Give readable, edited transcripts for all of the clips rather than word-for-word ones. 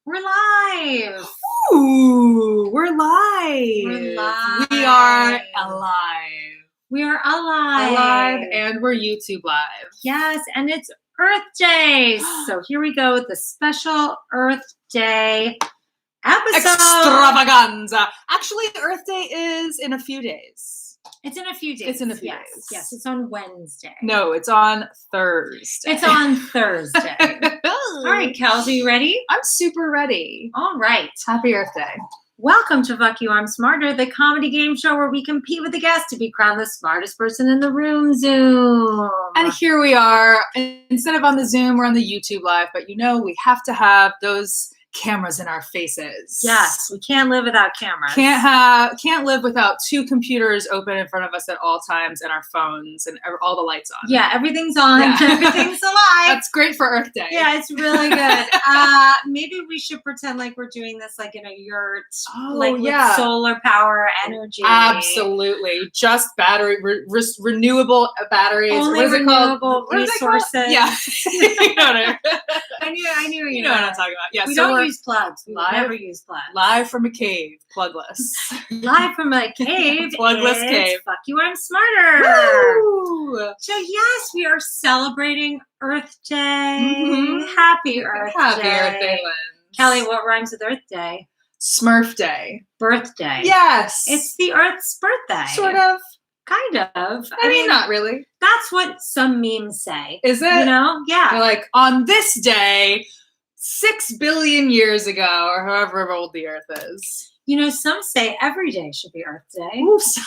We're live. Ooh, we're live. We're live. We are alive. We are alive. Alive, and we're YouTube live. Yes, and it's Earth Day. So here we go with the special Earth Day episode. Extravaganza. Actually, Earth Day is in a few days. It's in a few days. It's in a few days. days. Yes, it's on Wednesday. No, it's on Thursday. It's on Thursday. All right, Kelsey, you ready? I'm super ready. All right. Happy Earth Day. Welcome to Fuck You, I'm Smarter, the comedy game show where we compete with the guests to be crowned the smartest person in the room. Zoom. And here we are. Instead of on the Zoom, we're on the YouTube live. But you know, we have to have those cameras in our faces. Yes, we can't live without cameras. Can't live without two computers open in front of us at all times and our phones and all the lights on. Yeah, everything's on. Yeah. Everything's alive. That's great for Earth Day. Yeah, it's really good. Maybe we should pretend like we're doing this like in a yurt, with solar power energy. Absolutely, just battery renewable batteries. Only what is renewable resources. Yeah, you know what I knew you know what I'm talking about. Yeah, we so don't use plugs. We never use plugs. Live from a cave, plugless. Live from a cave. Plugless cave. Fuck you, I'm smarter. Woo! So yes, we are celebrating Earth Day. Mm-hmm. Happy Earth Day. Happy Earth Day, Lynn. Kelly, what rhymes with Earth Day? Smurf Day. Birthday. Yes. It's the Earth's birthday. Sort of. Kind of. I mean, not really. That's what some memes say. Is it? You know? Yeah. They're like, on this day, 6 billion years ago, or however old the Earth is. You know, some say every day should be Earth Day. Oops.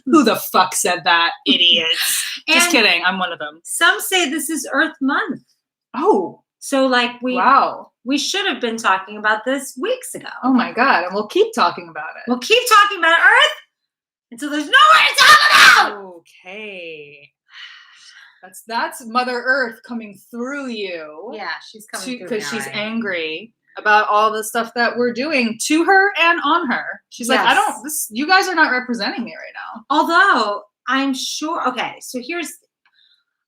Who the fuck said that? Idiots. Just kidding. I'm one of them. Some say this is Earth Month. Oh. So, like, we should have been talking about this weeks ago. Oh, my God. And we'll keep talking about it. We'll keep talking about Earth until there's nowhere to talk about. Okay. That's Mother Earth coming through you. Yeah, she's coming through because she's angry about all the stuff that we're doing to her and on her. She's like, you guys are not representing me right now. Although I'm sure. Okay, so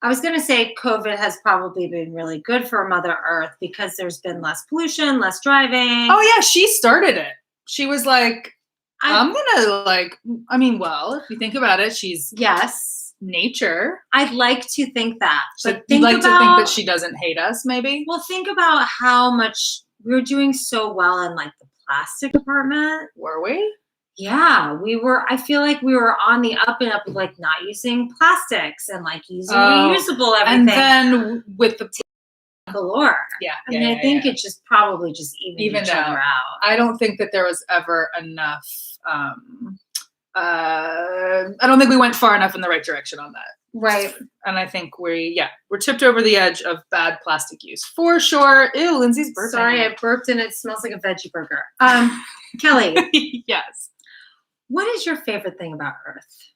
I was going to say COVID has probably been really good for Mother Earth because there's been less pollution, less driving. Oh yeah, she started it. She was like, I'm gonna if you think about it, she's nature. I'd like to think that. But you'd like to think that she doesn't hate us, maybe? Well, think about how much we were doing so well in like the plastic department. Were we? Yeah, we were. I feel like we were on the up and up with like not using plastics and like using reusable everything. And then with the galore. Yeah. I think it just probably just evened each other out. I don't think that there was ever enough. I don't think we went far enough in the right direction on that. Right. And I think we're tipped over the edge of bad plastic use for sure. Ew, Lindsay's burping. Sorry, I burped and it smells like a veggie burger. Kelly. Yes. What is your favorite thing about Earth?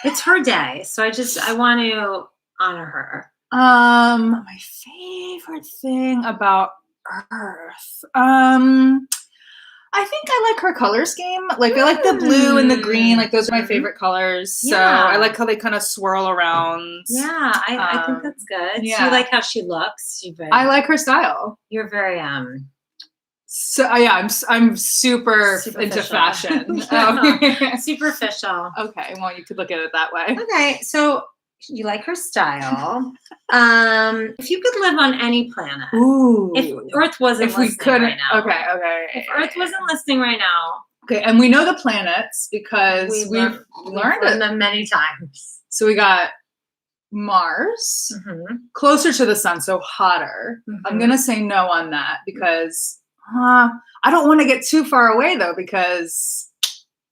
It's her day, so I want to honor her. My favorite thing about Earth. I think I like her color scheme. Like I like the blue and the green. Like those are my favorite colors. So I like how they kind of swirl around. Yeah, I think that's good. Yeah. So you like how she looks. I like her style. You're very So I'm super into fashion. Superficial. Okay, well you could look at it that way. Okay, so you like her style. If you could live on any planet, if Earth wasn't listening right now. Okay. If Earth wasn't listening right now. Okay, and we know the planets because we've learned them many times. So we got Mars, closer to the sun, so hotter. I'm gonna say no on that because I don't want to get too far away though because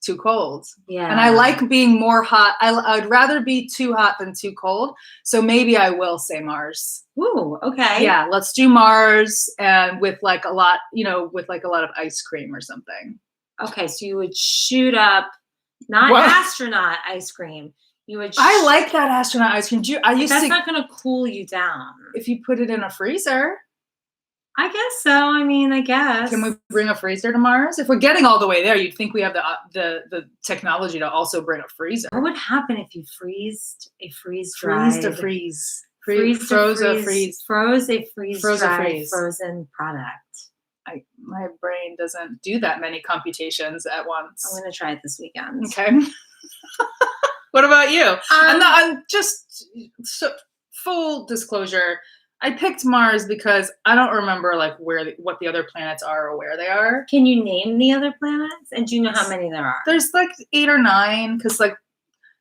too cold. Yeah. And I like being more hot. I'd rather be too hot than too cold. So maybe I will say Mars. Ooh, okay. Yeah, let's do Mars and with like a lot of ice cream or something. Okay, so you would shoot up not astronaut ice cream. You would I like that astronaut ice cream. That's not going to cool you down. If you put it in a freezer. I guess so. I mean, I guess. Can we bring a freezer to Mars? If we're getting all the way there, you'd think we have the technology to also bring a freezer. What would happen if you freezed a freeze-dried? Freeze to freeze. Freeze Froze to a freeze. freeze. Froze a freeze Froze a dried freeze. frozen product. My brain doesn't do that many computations at once. I'm going to try it this weekend. Okay. What about you? I'm just full disclosure. I picked Mars because I don't remember like what the other planets are or where they are. Can you name the other planets? And do you know how many there are? There's like 8 or 9 because like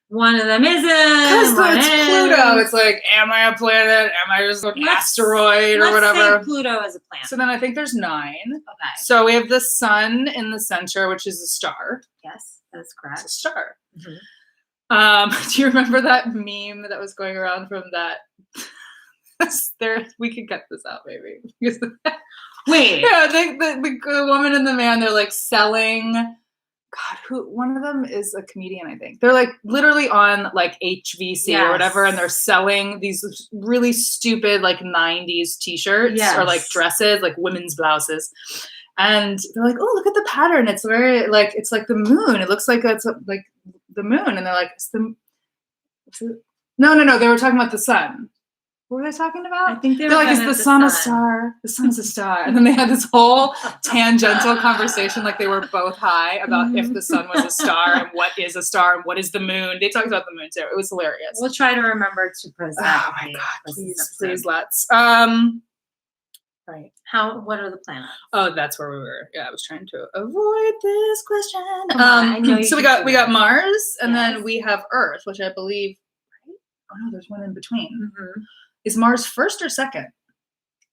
one of them isn't. Because it's Pluto. It's like, am I a planet? Am I just an asteroid or whatever? Let's say Pluto is a planet. So then I think there's 9. Okay. So we have the sun in the center, which is a star. Yes, that's correct. It's a star. Mm-hmm. Do you remember that meme that was going around from that? We could cut this out, maybe. Wait. Yeah, the woman and the man, they're like selling. God, one of them is a comedian, I think. They're like literally on like HVC or whatever, and they're selling these really stupid like 90s t-shirts or like dresses, like women's blouses. And they're like, oh, look at the pattern. It's very like, it's like the moon. It looks like it's like the moon. And they're like, no. They were talking about the sun. What were they talking about? I think they're like, is the sun a star? The sun's a star. And then they had this whole tangential conversation, like they were both high about if the sun was a star and what is a star and what is the moon. They talked about the moon too. It was hilarious. We'll try to remember to post that. Oh my God, please let's. Right. What are the planets? Oh, that's where we were. Yeah, I was trying to avoid this question. I know so we got Mars, and then we have Earth, which I believe. Right? Oh no, there's one in between. Mm-hmm. Is Mars first or second?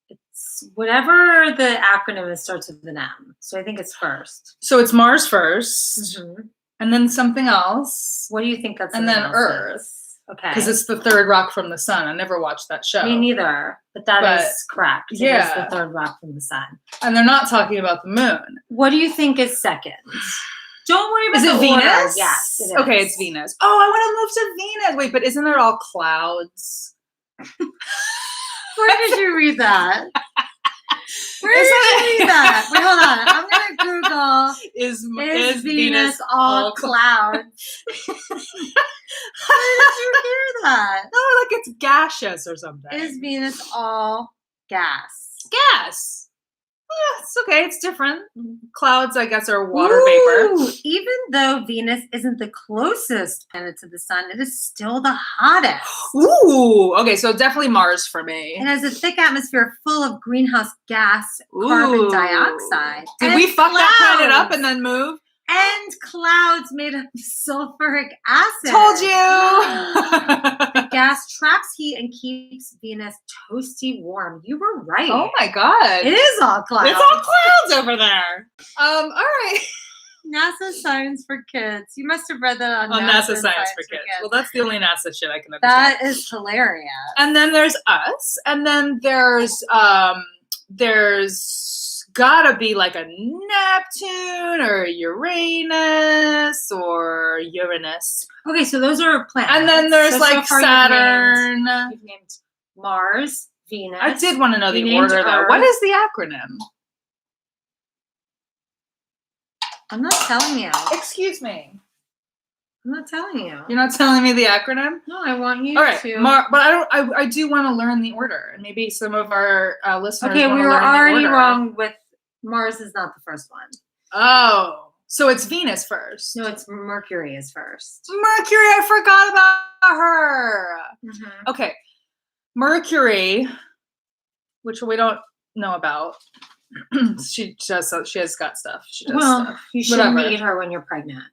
It's whatever the acronym is starts with an M. So I think it's first. So it's Mars 1st, and then something else. What do you think that's? And then Earth. Is? Okay. Because it's the third rock from the sun. I never watched that show. Me neither. But that is correct. Yeah. It is the third rock from the sun. And they're not talking about the moon. What do you think is second? Don't worry about the Venus? Order. Yes. It is. Okay, it's Venus. Oh, I want to move to Venus. Wait, but isn't there all clouds? Where did you read that? Where did you read that? Wait, hold on. I'm going to Google. Is Venus all clouds? Where did you hear that? No, like it's gaseous or something. Is Venus all gas? Gas. Yeah, it's okay. It's different. Clouds, I guess, are water vapor. Even though Venus isn't the closest planet to the sun, it is still the hottest. Ooh. Okay, so definitely Mars for me. It has a thick atmosphere full of greenhouse gas, carbon dioxide. Did we fuck that planet up and then move? And clouds made of sulfuric acid. Told you. The gas traps heat and keeps Venus toasty warm. You were right. Oh my God. It is all clouds. It's all clouds over there. All right. NASA Science for Kids. You must have read that on NASA Science for Kids. Well, that's the only NASA shit I can understand. That is hilarious. And then there's us. And then there's gotta be like a Neptune or Uranus or Uranus. Okay, so those are planets. And then there's like Saturn. You've named Mars, Venus. I did want to know the order though. What is the acronym? I'm not telling you. Excuse me. I'm not telling you. You're not telling me the acronym? No, I want you All right, to. but I do want to learn the order, and maybe some of our listeners. Okay, we were already wrong with Mars is not the first one. Oh, so it's Venus first. No, it's Mercury is first. Mercury, I forgot about her. Mm-hmm. Okay, Mercury, which we don't know about. She has got stuff. She does stuff. You shouldn't eat her when you're pregnant.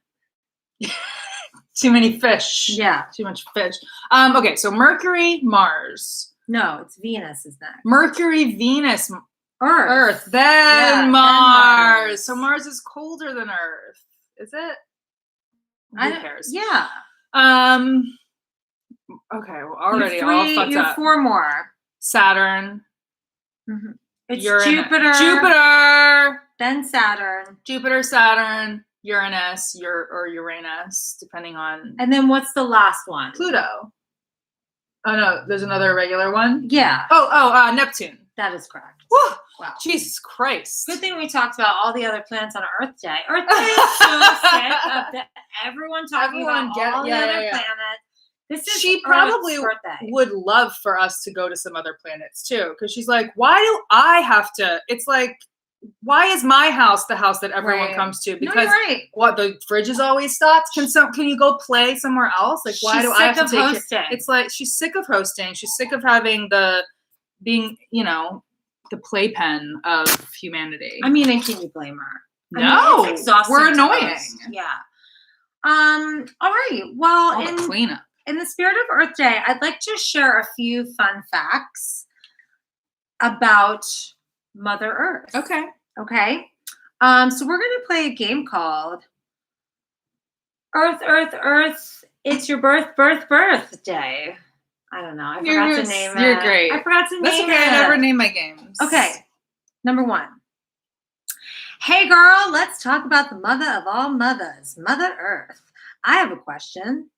Too many fish. Yeah. Too much fish. Okay, so Mercury, Mars. No, it's Venus is next. Mercury, Venus, Earth. Then Mars. So Mars is colder than Earth. Is it? Who cares? Yeah. Okay, well, already all fucked up. You have 4 more. Saturn. Mm-hmm. It's Uranus. Jupiter. Then Saturn. Jupiter, Saturn, Uranus, or Uranus, depending on. And then what's the last one? Pluto. Oh no, there's another regular one. Yeah. Oh, Neptune. That is correct. Woo! Wow. Jesus Christ. Good thing we talked about all the other planets on Earth Day. Earth Day is so sick of everyone talking about all the other planets. She probably would love for us to go to some other planets too, because she's like, why do I have to? It's like, why is my house the house that everyone comes to? Because what, the fridge is always stocked? Can you go play somewhere else? Like, why do I have to take it? It's like she's sick of hosting. She's sick of having being, the playpen of humanity. I mean, and can you blame her? No, we're annoying. Yeah. All right. Well, cleanup. In the spirit of Earth Day, I'd like to share a few fun facts about Mother Earth. Okay. Okay. So we're going to play a game called Earth, Earth, Earth. It's your birthday. I don't know. I forgot to name it. You're great. I forgot to name it. That's okay. I never name my games. Okay. Number 1. Hey girl, let's talk about the mother of all mothers, Mother Earth. I have a question.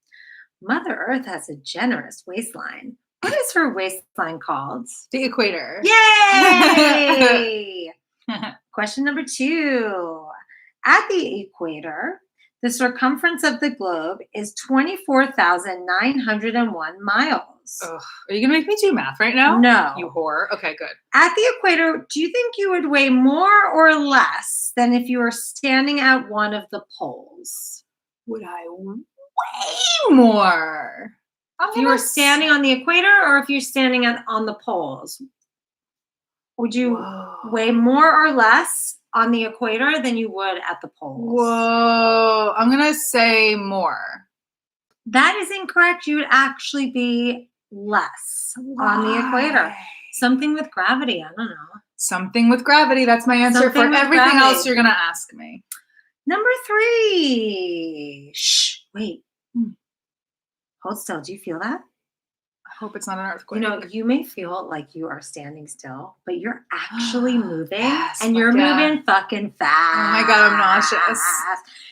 Mother Earth has a generous waistline. What is her waistline called? The equator. Yay! Question number 2. At the equator, the circumference of the globe is 24,901 miles. Ugh. Are you going to make me do math right now? No. You whore. Okay, good. At the equator, do you think you would weigh more or less than if you were standing at one of the poles? Would I way more? If you were standing on the equator or if you're standing on the poles? Would you weigh more or less on the equator than you would at the poles? Whoa. I'm going to say more. That is incorrect. You would actually be less on the equator. Something with gravity. I don't know. Something with gravity. That's my answer for everything else you're going to ask me. Number 3. Shh. Wait. Hold still. Do you feel that? I hope it's not an earthquake. You may feel like you are standing still, but you're actually moving, and you're moving fucking fast. Oh my God, I'm nauseous.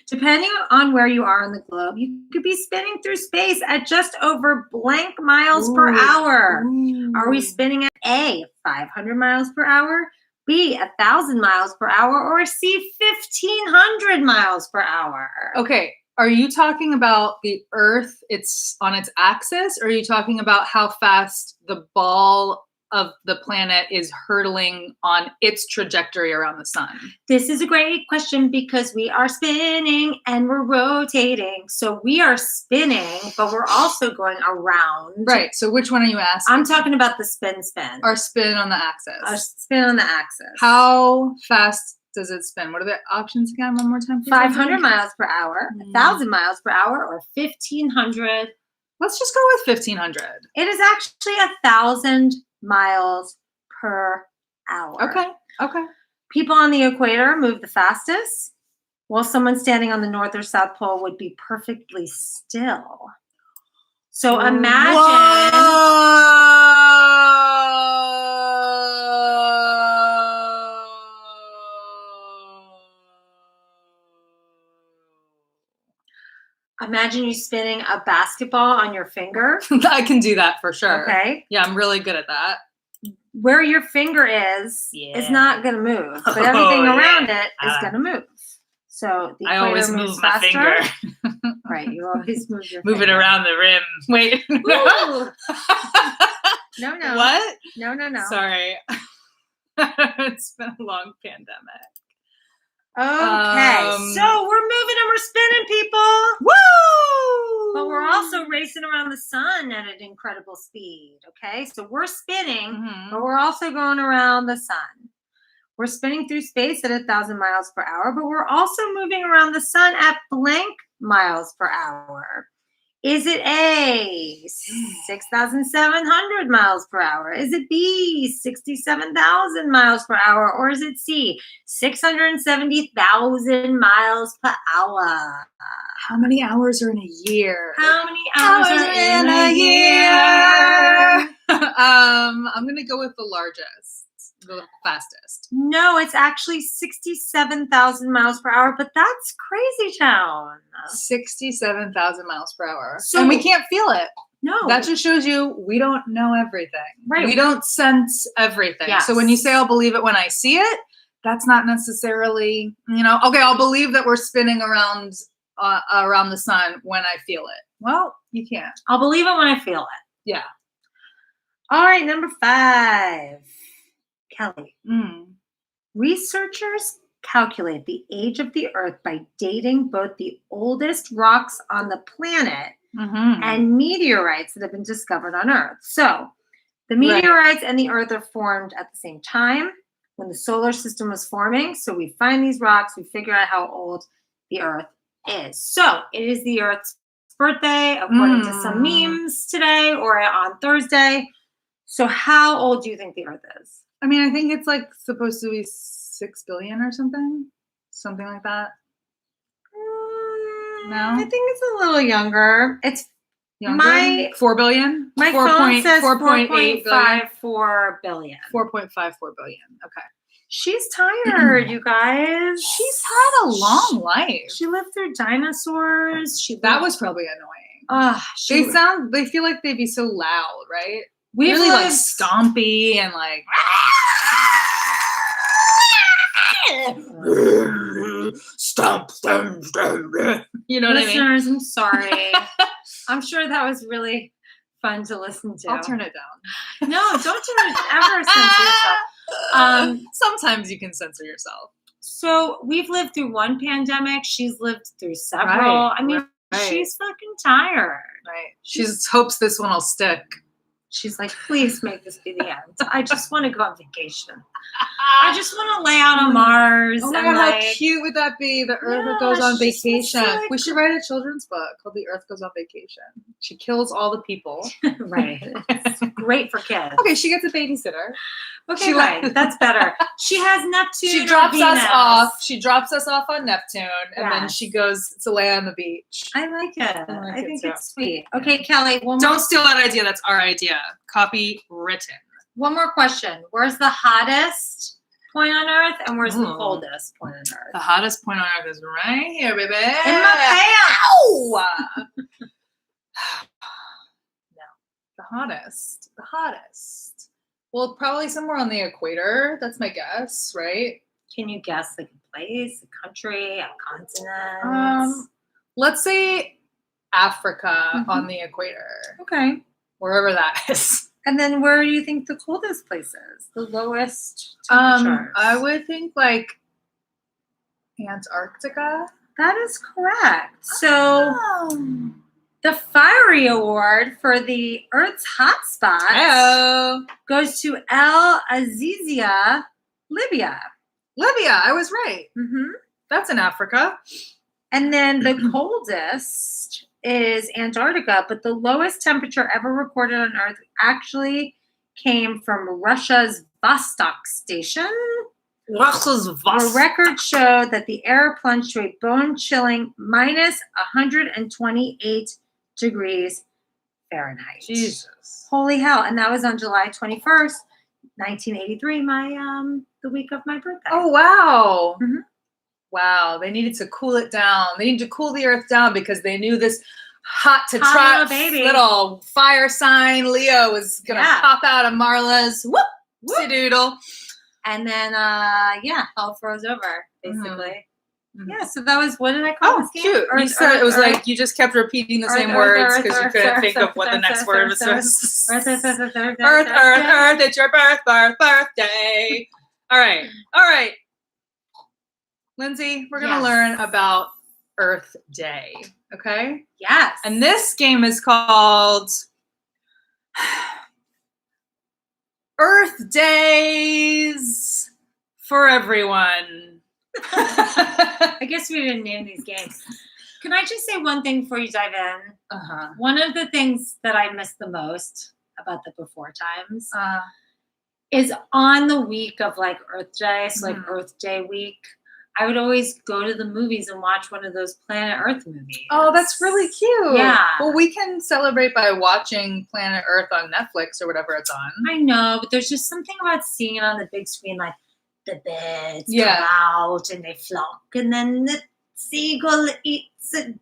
Depending on where you are on the globe, you could be spinning through space at just over blank miles per hour. Are we spinning at A, 500 miles per hour, B, 1,000 miles per hour, or C, 1,500 miles per hour? Okay. Are you talking about the Earth, it's on its axis, or are you talking about how fast the ball of the planet is hurtling on its trajectory around the sun? This is a great question because we are spinning and we're rotating. So we are spinning, but we're also going around. Right. So which one are you asking? I'm talking about the spin. Our spin on the axis. Our spin on the axis. How fast does it spin? What are the options again? One more time, please. 500 miles per hour, 1,000 miles per hour, or 1,500. Let's just go with 1,500. It is actually 1,000 miles per hour. Okay. People on the equator move the fastest, while someone standing on the North or South Pole would be perfectly still. So imagine. Imagine you spinning a basketball on your finger. I can do that for sure. Okay. Yeah, I'm really good at that. Where your finger is not going to move, but everything around it is going to move. So the I always move my finger. Right, you always move your Move finger. it around the rim. Wait. No. What? No. Sorry. It's been a long pandemic. Okay, so we're moving and we're spinning, people. Woo! But we're also racing around the sun at an incredible speed, okay? So we're spinning, but we're also going around the sun. We're spinning through space at 1,000 miles per hour, but we're also moving around the sun at blank miles per hour. Is it A, 6,700 miles per hour? Is it B, 67,000 miles per hour? Or is it C, 670,000 miles per hour? How many hours are in a year? How many hours are in a year? I'm going to go with the largest, the fastest. No, it's actually 67,000 miles per hour, but that's crazy town. 67,000 miles per hour. So, and we can't feel it. No. That just shows you we don't know everything. Right. We don't sense everything. Yes. So when you say I'll believe it when I see it, that's not necessarily, okay, I'll believe that we're spinning around around the sun when I feel it. Well, you can't. I'll believe it when I feel it. Yeah. All right, number 5. Kelly. Mm. Researchers calculate the age of the Earth by dating both the oldest rocks on the planet and meteorites that have been discovered on Earth. So the meteorites and the Earth are formed at the same time when the solar system was forming. So we find these rocks, we figure out how old the Earth is. So it is the Earth's birthday, according to some memes today or on Thursday. So how old do you think the Earth is? I mean, I think it's like supposed to be 6 billion or something like that. No, I think it's a little younger. It's younger. 4 billion. My phone says 4.54 billion. 4.54 billion. Okay. She's tired, you guys. She's had a long life. She lived through dinosaurs. That was probably annoying. They feel like they'd be so loud, right? Really like stompy and like stomp. You know what I mean? Listeners, I'm sorry. I'm sure that was really fun to listen to. I'll turn it down. No, don't ever censor yourself. Sometimes you can censor yourself. So we've lived through one pandemic. She's lived through several. I mean, she's fucking tired. Right. She just hopes this one will stick. She's like, please make this be the end. I just want to go on vacation. I just want to lay out on Mars. Oh my God, how cute would that be? The Earth goes on vacation. We should write a children's book called The Earth Goes on Vacation. She kills all the people. Right. It's great for kids. Okay, she gets a babysitter. Okay, right. That's better. She has Neptune. She drops us off. She drops us off on Neptune, and then she goes to lay on the beach. I like it. I think it's sweet. Okay, Kelly. Don't steal that idea. That's our idea. Copy written. One more question. Where's the hottest point on Earth, and where's the coldest point on Earth? The hottest point on Earth is right here, baby. In my pants. Ow! No. The hottest. Well, probably somewhere on the equator. That's my guess, right? Can you guess like a place, a country, a continent? Let's say Africa on the equator. Okay. Wherever that is. And then where do you think the coldest place is? The lowest temperatures? I would think like Antarctica. That is correct. So the Fiery Award for the Earth's hotspots goes to El Azizia, Libya. Libya, I was right. Mm-hmm. That's in Africa. And then the coldest is Antarctica, but the lowest temperature ever recorded on Earth actually came from Russia's Vostok station. The record showed that the air plunged to a bone-chilling minus 128 degrees Fahrenheit. Jesus. Holy hell. And that was on July 21st, 1983, the week of my birthday. Oh, wow. Mm-hmm. Wow. They needed to cool it down. They needed to cool the Earth down because they knew this hot to trot little fire sign Leo was going to pop out of Marla's. Whoop-de-doodle. And then, hell froze over, basically. Mm-hmm. Yeah, so that was, what did I call this game? Cute. You said it was like you just kept repeating the same words because you couldn't think of what the next word was. Earth, it's your birthday. All right. Lindsay, we're going to learn about Earth Day, okay? Yes. And this game is called Earth Days for Everyone. I guess we didn't name these games. Can I just say one thing before you dive in? Uh-huh. One of the things that I miss the most about the before times is on the week of like Earth Day, so like Earth Day week, I would always go to the movies and watch one of those Planet Earth movies. Oh, that's really cute. Yeah. Well, we can celebrate by watching Planet Earth on Netflix or whatever it's on. I know, but there's just something about seeing it on the big screen, like the birds come out and they flock, and then the seagull eats it.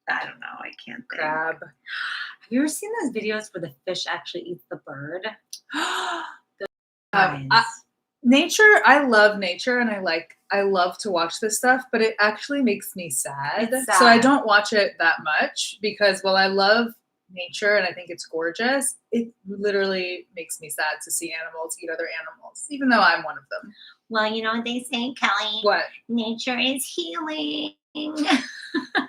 I don't know. I can't think. Crab. Have you ever seen those videos where the fish actually eats the bird? Nature, I love nature, and I love to watch this stuff, but it actually makes me sad. It's sad. So I don't watch it that much because while I love nature and I think it's gorgeous, it literally makes me sad to see animals eat other animals, even though I'm one of them. Well, you know what they say, Kelly? What? Nature is healing.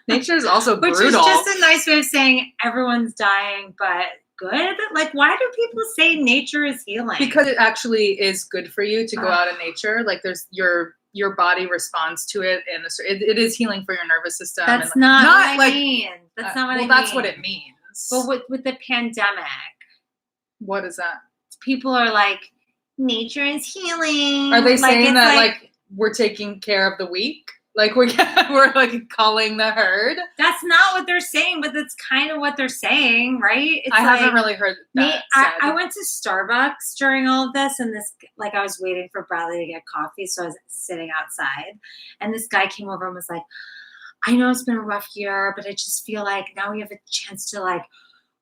Nature is also Which brutal. is just a nice way of saying everyone's dying, but good. Like, why do people say nature is healing? Because it actually is good for you to go out in nature. Like, there's your body responds to it, and it is healing for your nervous system. That's and not what like, I mean. That's not what I mean. Well, that's what it means. But with the pandemic, what is that? People are like, nature is healing. Are they saying that like we're taking care of the weak? Like we're like calling the herd? That's not what they're saying, but that's kind of what they're saying, right? I haven't really heard that. I went to Starbucks during all of this, and this, like, I was waiting for Bradley to get coffee, so I was sitting outside, and this guy came over and was like, I know it's been a rough year, but I just feel like now we have a chance to like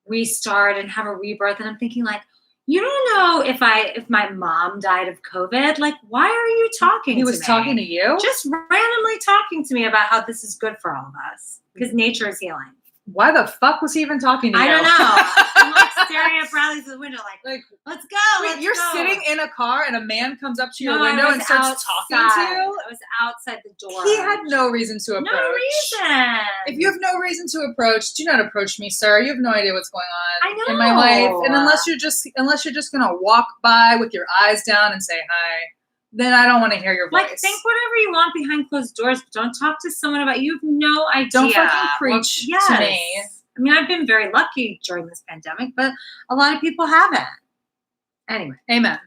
restart and have a rebirth. And I'm thinking like, you don't know if my mom died of COVID. Like, why are you talking to me? He was talking to you? Just randomly talking to me about how this is good for all of us because nature is healing. Why the fuck was he even talking to you? I don't know. I'm like staring at Bradley through the window like let's go. Wait, you're sitting in a car and a man comes up to your No, window and starts talking to you? I was outside the door. He had no reason to approach. No reason. If you have no reason to approach, do not approach me, sir. You have no idea what's going on I know. in my life. And unless you're just gonna walk by with your eyes down and say hi, then I don't want to hear your voice. Like, think whatever you want behind closed doors, but don't talk to someone about you have no idea. Don't fucking preach to me. I mean, I've been very lucky during this pandemic, but a lot of people haven't. Anyway. Amen.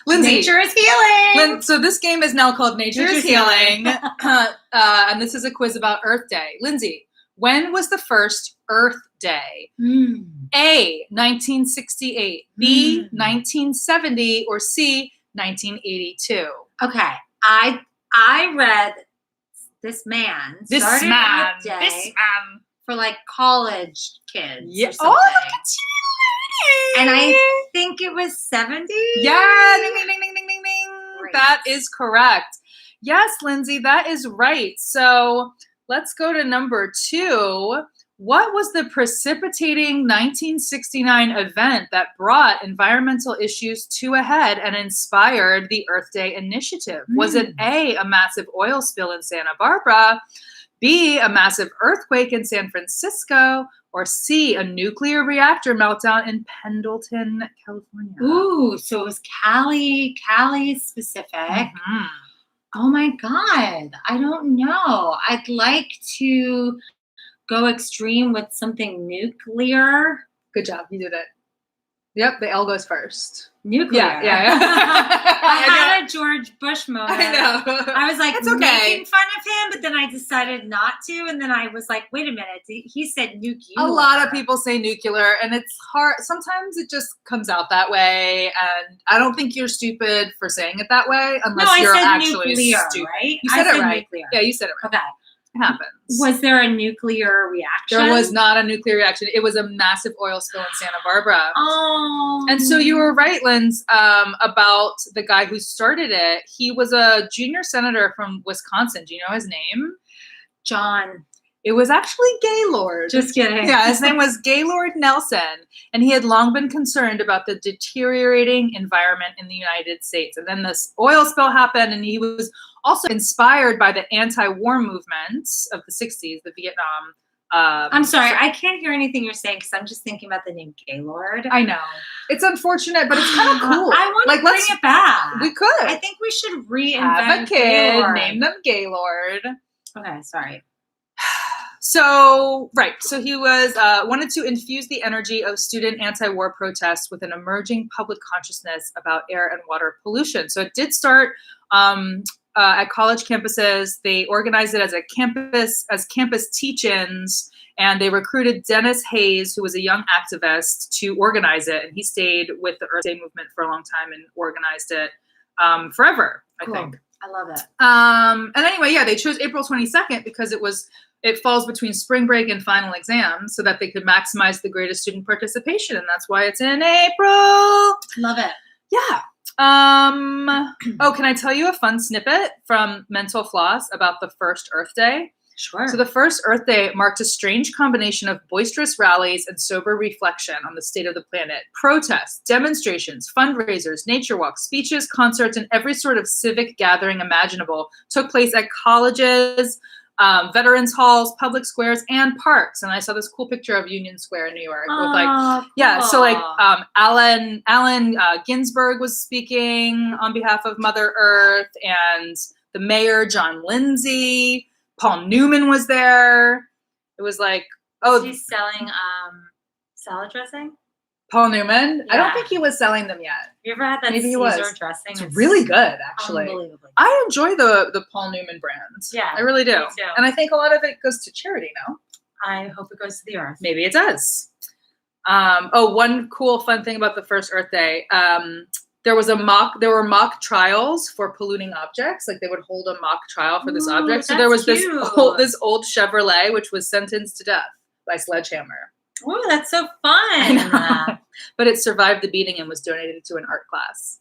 Lindsey. Nature is healing. So this game is now called Nature is Healing. And this is a quiz about Earth Day. Lindsey, when was the first Earth Day? A, 1968, B, 1970, or C, 1982? Okay. I read this man started Earth Day for like college kids. Yeah. Or something. Oh, look at you. And I think it was 70. Yeah. Ding, ding, ding, ding, ding, ding, ding. Great. That is correct. Yes, Lindsey, that is right. So let's go to number 2. What was the precipitating 1969 event that brought environmental issues to a head and inspired the Earth Day initiative? Was it A, a massive oil spill in Santa Barbara, B, a massive earthquake in San Francisco, or C, a nuclear reactor meltdown in Pendleton, California? Ooh, so it was Cali specific. Mm-hmm. Oh my God. I don't know. I'd like to go extreme with something nuclear. Good job. You did it. Yep, the L goes first. Nuclear. Yeah. I had a George Bush moment. I know. I was like it's okay. making fun of him, but then I decided not to. And then I was like, wait a minute. He said nuclear. A lot of people say nuclear, and it's hard. Sometimes it just comes out that way. And I don't think you're stupid for saying it that way unless you're actually nuclear, stupid. Right? You said it right. Nuclear. Yeah, you said it right. Okay. It happens. Was there a nuclear reaction? There was not a nuclear reaction. It was a massive oil spill in Santa Barbara. Oh. And so you were right, Linz, about the guy who started it. He was a junior senator from Wisconsin. Do you know his name? John. It was actually Gaylord. Just kidding. Yeah, his name was Gaylord Nelson, and he had long been concerned about the deteriorating environment in the United States. And then this oil spill happened, and he was also inspired by the anti-war movements of the 60s, the Vietnam. I'm sorry, I can't hear anything you're saying because I'm just thinking about the name Gaylord. I know. It's unfortunate, but it's kind of cool. I want to bring it back. We could. I think we should reinvent Have a kid, Gaylord. name them Gaylord. Okay, sorry. So he was wanted to infuse the energy of student anti-war protests with an emerging public consciousness about air and water pollution. So it did start at college campuses. They organized it as campus teach-ins, and they recruited Dennis Hayes, who was a young activist, to organize it. And he stayed with the Earth Day movement for a long time and organized it forever, I think. I love it. And anyway, yeah, they chose April 22nd because it falls between spring break and final exams so that they could maximize the greatest student participation. And that's why it's in April. Love it. Yeah. Can I tell you a fun snippet from Mental Floss about the first Earth Day? Sure. So the first Earth Day marked a strange combination of boisterous rallies and sober reflection on the state of the planet. Protests, demonstrations, fundraisers, nature walks, speeches, concerts, and every sort of civic gathering imaginable took place at colleges, veterans halls, public squares, and parks. And I saw this cool picture of Union Square in New York with Allen Ginsberg was speaking on behalf of Mother Earth, and the mayor, John Lindsey. Paul Newman was there. It was like, is he selling salad dressing? Paul Newman? Yeah. I don't think he was selling them yet. Have you ever had that Maybe Caesar dressing? It's really good, actually. Unbelievably. I enjoy the Paul Newman brand. Yeah, I really do. me too. And I think a lot of it goes to charity now. I hope it goes to the earth. Maybe it does. One cool fun thing about the first Earth Day. There were mock trials for polluting objects. Like they would hold a mock trial for this object. So there was this old Chevrolet, which was sentenced to death by sledgehammer. Oh, that's so fun. But it survived the beating and was donated to an art class.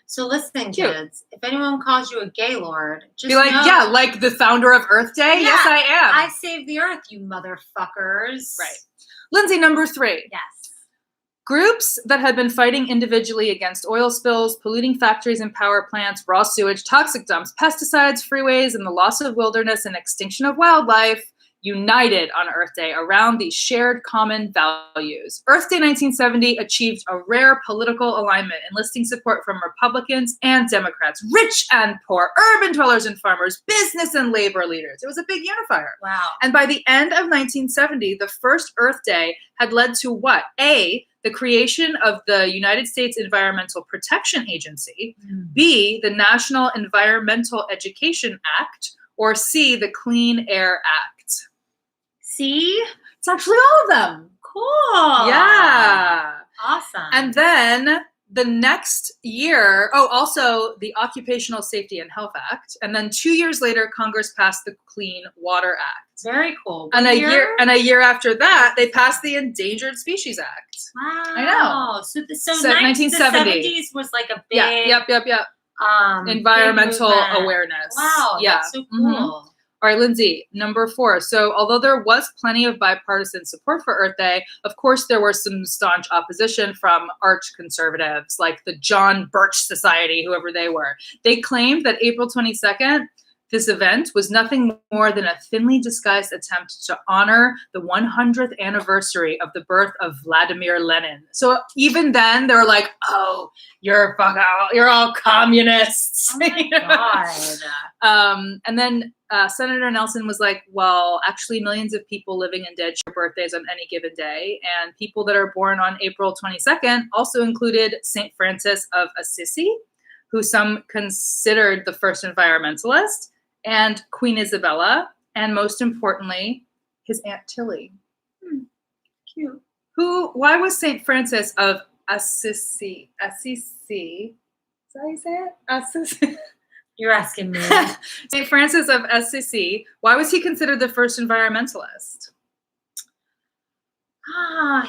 So listen, kids, if anyone calls you a gaylord, just be like, know, yeah, like the founder of Earth Day? Yeah, yes, I am. I saved the earth, you motherfuckers. Right. Lindsay, number 3. Yes. Groups that had been fighting individually against oil spills, polluting factories and power plants, raw sewage, toxic dumps, pesticides, freeways, and the loss of wilderness and extinction of wildlife united on Earth Day around these shared common values. Earth Day 1970 achieved a rare political alignment, enlisting support from Republicans and Democrats, rich and poor, urban dwellers and farmers, business and labor leaders. It was a big unifier. Wow. And by the end of 1970, the first Earth Day had led to what? A, the creation of the United States Environmental Protection Agency, B, the National Environmental Education Act, or C, the Clean Air Act. See? It's actually all of them. Cool. Yeah. Awesome. And then the next year, also the Occupational Safety and Health Act. And then 2 years later, Congress passed the Clean Water Act. Very cool. And a year after that, they passed the Endangered Species Act. Wow. I know. So 1970. The 70s was like a big environmental big awareness. Wow. Yeah. That's so cool. All right, Lindsay, number 4. So although there was plenty of bipartisan support for Earth Day, of course, there was some staunch opposition from arch conservatives like the John Birch Society, whoever they were. They claimed that April 22nd, this event was nothing more than a thinly disguised attempt to honor the 100th anniversary of the birth of Vladimir Lenin. So even then, they were like, "Oh, you're all communists." Oh my God. And then Senator Nelson was like, "Well, actually, millions of people living and dead share birthdays on any given day, and people that are born on April 22nd also included Saint Francis of Assisi, who some considered the first environmentalist, and Queen Isabella, and most importantly, his Aunt Tilly." Cute. Why was St. Francis of Assisi? Is that how you say it? Assisi? You're asking me. St. Francis of Assisi, why was he considered the first environmentalist?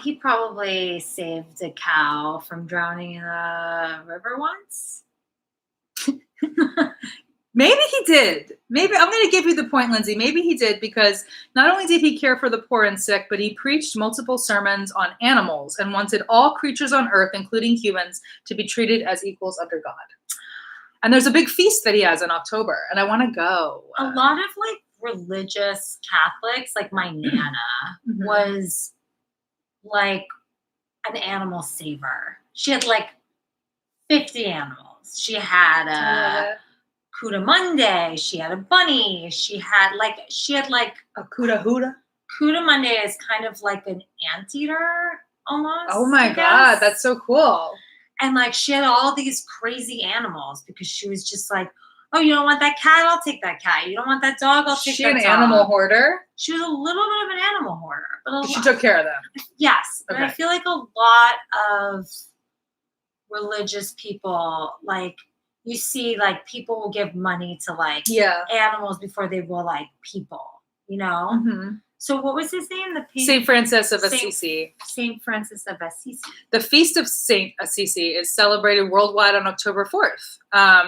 He probably saved a cow from drowning in a river once. Maybe he did. Maybe I'm going to give you the point, Lindsay. Maybe he did, because not only did he care for the poor and sick, but he preached multiple sermons on animals and wanted all creatures on earth, including humans, to be treated as equals under God. And there's a big feast that he has in October, and I want to go. A lot of like religious Catholics, like my Nana, was like an animal saver. She had like 50 animals. She had a Cuda She had a bunny. She had like a Cuda Huda. Cuda is kind of like an anteater almost. Oh my God, that's so cool. And like she had all these crazy animals because she was just like, oh, you don't want that cat? I'll take that cat. You don't want that dog? I'll take that dog. She an animal hoarder? She was a little bit of an animal hoarder. But she took care of them. Yes. But I feel like a lot of religious people, like you see like people will give money to like animals before they will like people, you know? So what was his name? St. Francis of Assisi. St. Francis of Assisi. The Feast of St. Assisi is celebrated worldwide on October 4th.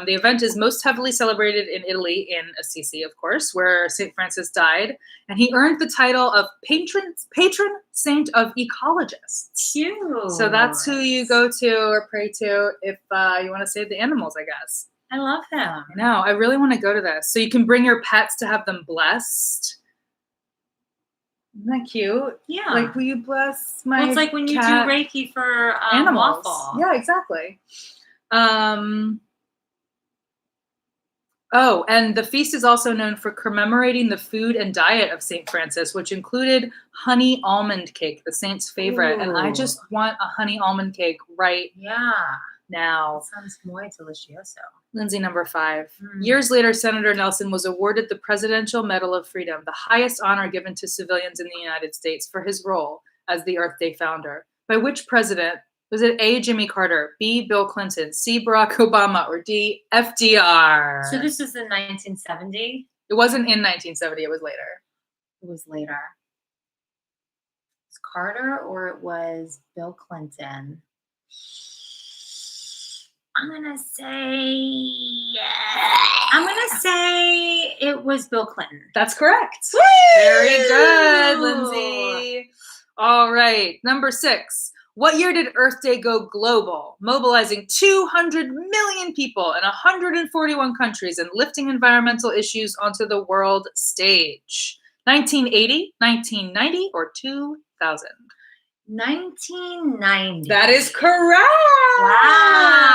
The event is most heavily celebrated in Italy, in Assisi, of course, where St. Francis died. And he earned the title of patron saint of ecologists. Cute. So that's who you go to or pray to if you want to save the animals, I guess. I love him. I know. I really want to go to this. So you can bring your pets to have them blessed. Isn't that cute? Yeah. Like, will you bless my Well, it's like when you do Reiki for animals. Waffle. Yeah, exactly. Oh, and the feast is also known for commemorating the food and diet of St. Francis, which included honey almond cake, the saint's favorite. Ooh. And I just want a honey almond cake right now. That sounds muy delicioso. Lindsey, number 5. Years later, Senator Nelson was awarded the Presidential Medal of Freedom, the highest honor given to civilians in the United States, for his role as the Earth Day founder. By which president? Was it A, Jimmy Carter, B, Bill Clinton, C, Barack Obama, or D, FDR? So this is in 1970? It wasn't in 1970. It was later. It was later. It was Carter or it was Bill Clinton? I'm gonna say it was Bill Clinton. That's correct. Woo! Very good, Lindsey. All right, number 6. What year did Earth Day go global, mobilizing 200 million people in 141 countries and lifting environmental issues onto the world stage? 1980, 1990, or 2000? 1990. That is correct. Wow.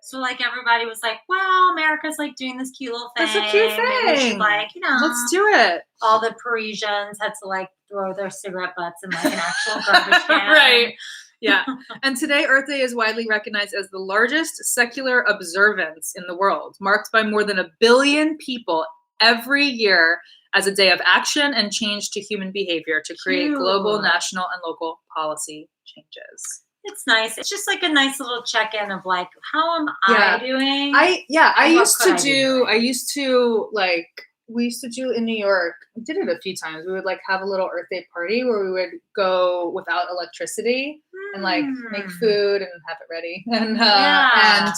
So like everybody was like, well, America's like doing this cute little thing. That's a cute thing. Like, let's do it. All the Parisians had to like throw their cigarette butts in like an actual garbage can. Right. Yeah. And today, Earth Day is widely recognized as the largest secular observance in the world, marked by more than 1 billion people every year as a day of action and change to human behavior to create global, national, and local policy changes. It's nice. It's just like a nice little check-in of like, how am I doing? We used to do in New York, we did it a few times. We would like have a little Earth Day party where we would go without electricity and like make food and have it ready and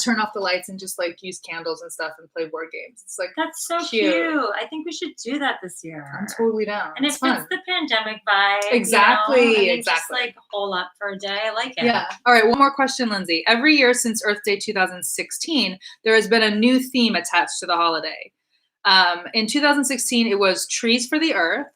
turn off the lights and just like use candles and stuff and play board games. It's like, that's so cute. I think we should do that this year. I'm totally down. And it fits the pandemic vibe. Exactly. Just like hole up for a day. I like it. Yeah. All right. One more question, Lindsey. Every year since Earth Day 2016, there has been a new theme attached to the holiday. In 2016, it was Trees for the Earth,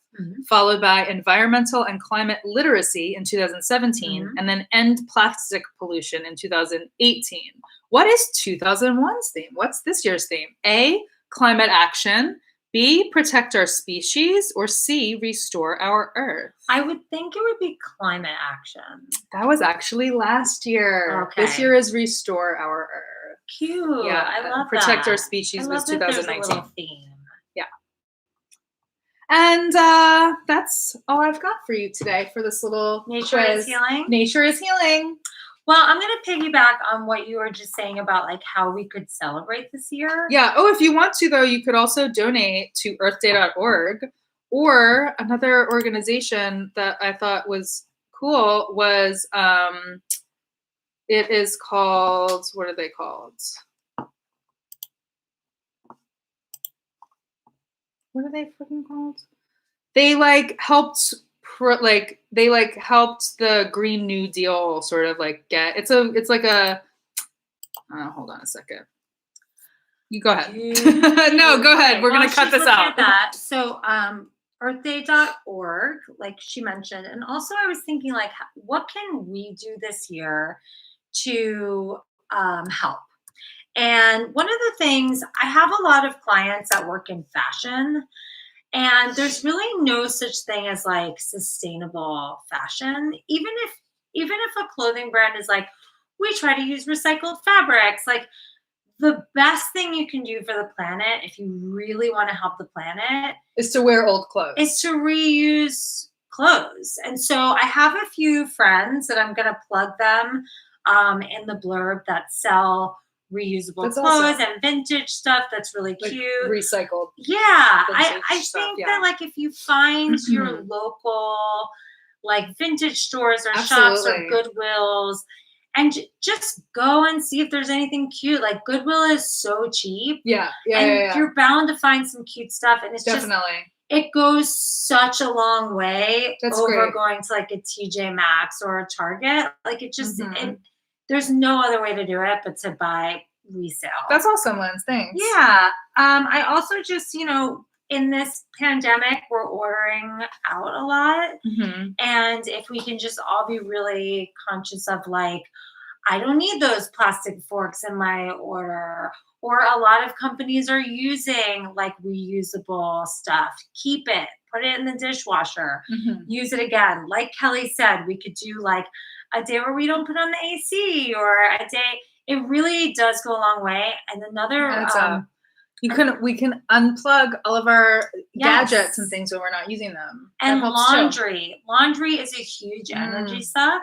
followed by Environmental and Climate Literacy in 2017, and then End Plastic Pollution in 2018. What is 2001's theme? What's this year's theme? A, Climate Action, B, Protect Our Species, or C, Restore Our Earth? I would think it would be Climate Action. That was actually last year. Okay. This year is Restore Our Earth. Cute. Yeah, I love Protect that. Our Species was 2019. A little theme. Yeah. And that's all I've got for you today for this little Nature quiz. Is Healing. Nature is Healing. Well, I'm going to piggyback on what you were just saying about like how we could celebrate this year. Yeah. Oh, if you want to, though, you could also donate to earthday.org, or another organization that I thought was cool was it is called, what are they called? What are they freaking called? They helped the Green New Deal sort of get, it's like a, hold on a second. You go ahead. No, go ahead. We're going to cut this out. That. So, earthday.org, like she mentioned. And also I was thinking what can we do this year to help? And one of the things, I have a lot of clients that work in fashion, and there's really no such thing as sustainable fashion. Even if a clothing brand is we try to use recycled fabrics, the best thing you can do for the planet, if you really want to help the planet, is to wear old clothes. Is to reuse clothes. And so I have a few friends that I'm going to plug them in the blurb that sell reusable That's clothes awesome. and vintage stuff that's really Like cute. recycled. Yeah, I Vintage stuff, think yeah. that like if you find your local like vintage stores or shops or Absolutely. Goodwills and just go and see if there's anything cute. Like Goodwill is so cheap. Yeah. And you're bound to find some cute stuff. And it's definitely. It goes such a long way That's over great. going to like a TJ Maxx or a Target. Like it just, there's no other way to do it but to buy resale. That's awesome, Linz. Thanks. Yeah. I also just, in this pandemic, we're ordering out a lot. And if we can just all be really conscious of like, I don't need those plastic forks in my order. Or a lot of companies are using like reusable stuff. Keep it, put it in the dishwasher, use it again. Like Kelly said, we could do like a day where we don't put on the AC or a day. It really does go a long way. And another, we can unplug all of our gadgets and things when we're not using them. And laundry. Laundry is a huge energy suck.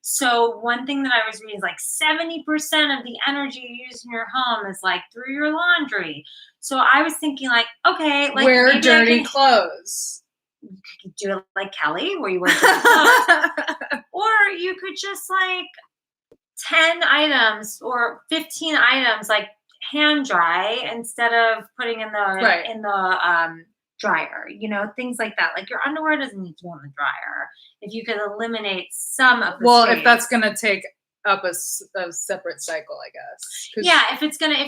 So one thing that I was reading is like 70% of the energy you use in your home is like through your laundry. So I was thinking like, okay, like wear dirty clothes. You could do it like Kelly, where you wear dirty clothes. Or you could just like 10 items or 15 items like hand dry instead of putting in the dryer, things like that. Like your underwear doesn't need to go in the dryer. If you could eliminate some of the space. If that's going to take up a separate cycle, I guess. Yeah, if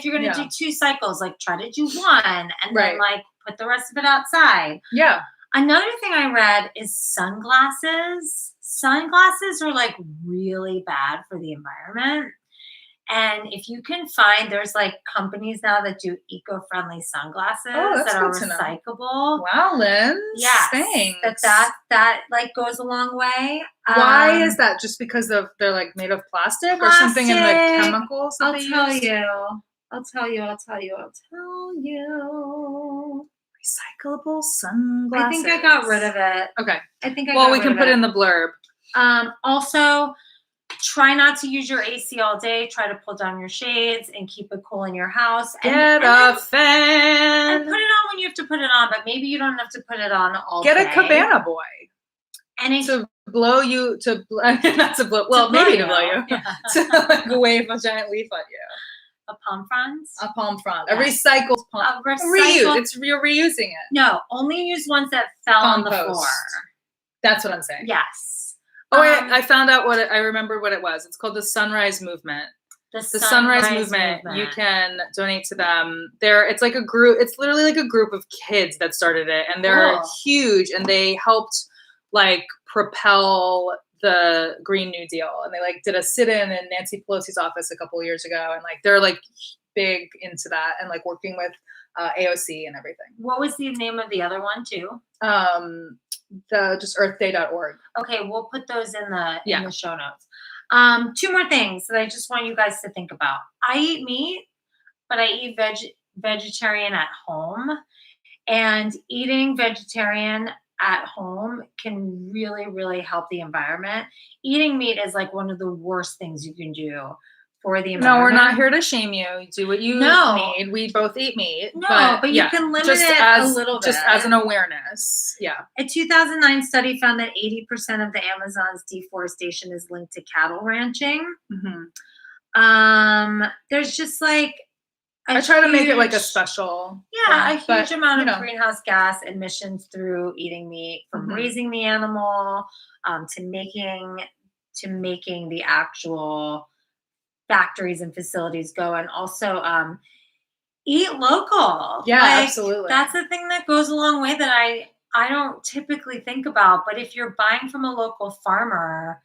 you're gonna do 2 cycles, like try to do one and then like put the rest of it outside. Yeah. Another thing I read is sunglasses. Sunglasses are like really bad for the environment. And if you can find, there's like companies now that do eco-friendly sunglasses that are recyclable. Wow, Linz. Yeah, thanks. That like goes a long way. Why is that? Just because they're like made of plastic or something in the chemicals? I'll tell you. Recyclable sunglasses. I think I got rid of it. Okay. We can put it in the blurb. Also, try not to use your AC all day. Try to pull down your shades and keep it cool in your house. Get a fan. And put it on when you have to put it on, but maybe you don't have to put it on all day. Get a cabana boy. And to blow you, not to blow, well, maybe to blow you. Yeah. To like wave a giant leaf at you. A palm frond? A palm frond. A recycled palm. Reuse. You're reusing it. No, only use ones that fell on the floor. That's what I'm saying. Yes. Oh, I found out I remembered what it was. It's called the Sunrise Movement. The Sunrise Movement. You can donate to them. It's like a group. It's literally like a group of kids that started it, and they're huge, and they helped like propel the Green New Deal, and they like did a sit-in in Nancy Pelosi's office a couple of years ago, and like they're like big into that and like working with AOC and everything. What was the name of the other one too? Just earthday.org. Okay, we'll put those in the show notes. 2 more things that I just want you guys to think about. I eat meat, but I eat vegetarian at home, and eating vegetarian at home can really, really help the environment. Eating meat is like one of the worst things you can do for the environment. No, we're not here to shame you. Do what you need. We both eat meat. No, but you can limit it a little bit. Just as an awearness. Yeah. A 2009 study found that 80% of the Amazon's deforestation is linked to cattle ranching. There's just like I try to make it like a special. Yeah, a huge amount of greenhouse gas emissions through eating meat, from raising the animal to making the actual factories and facilities go, and also eat local. Yeah, absolutely. That's the thing that goes a long way that I don't typically think about. But if you're buying from a local farmer,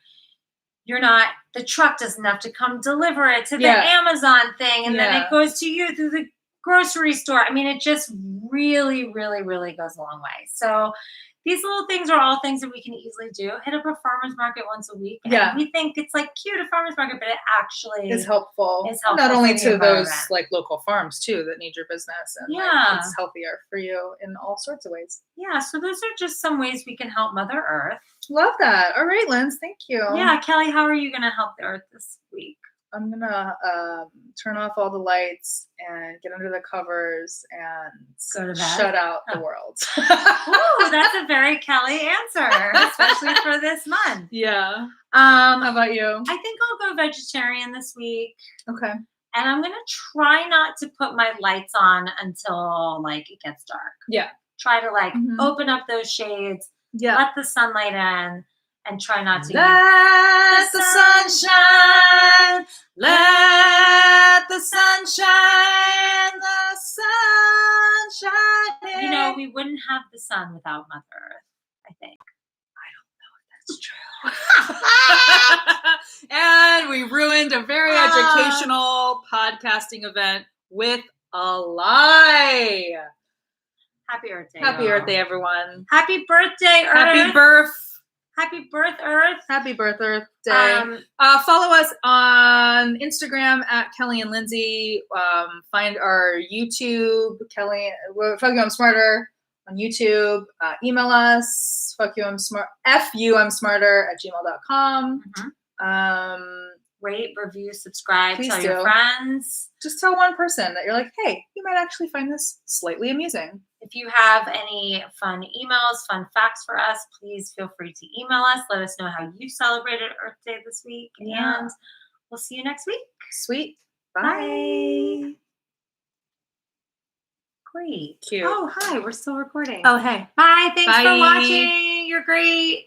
the truck doesn't have to come deliver it to the Amazon thing, and then it goes to you through the grocery store. I mean, it just really, really, really goes a long way. So these little things are all things that we can easily do. Hit up a farmer's market once a week. And we think it's like cute, a farmer's market, but it actually is helpful. Not only to those like local farms too that need your business, and like, it's healthier for you in all sorts of ways. Yeah, so those are just some ways we can help Mother Earth. Love that. All right, Linz, thank you. Yeah, Kelly, how are you going to help the Earth this week? I'm gonna turn off all the lights and get under the covers and Go to bed? shut out the world. Ooh, that's a very Kelly answer, especially for this month. Yeah. How about you? I think I'll go vegetarian this week. Okay. And I'm going to try not to put my lights on until like it gets dark. Yeah. Try to like open up those shades, let the sunlight in, and try not to let the sun shine. Let the sun shine. The sun shine. You know, we wouldn't have the sun without Mother Earth, I think. I don't know if that's true. And we ruined a very educational podcasting event with a lie. Happy Earth Day. Happy Earth Day, everyone. Happy birthday, Earth. Happy birth. Happy birth, Earth. Happy birth, Earth Day. Follow us on Instagram at Kelly and Lindsey. Find our YouTube, Kelly, Fuck You, I'm Smarter on YouTube. Email us, I'm smarter at gmail.com. Rate, review, subscribe, Please tell do. your friends. Just tell one person that you're like, hey, you might actually find this slightly amusing. If you have any fun emails, fun facts for us, please feel free to email us. Let us know how you celebrated Earth Day this week. Yeah. And we'll see you next week. Sweet. Bye. Great. Cute. Oh, hi. We're still recording. Oh, hey. Bye. Thanks Bye. for watching. You're great.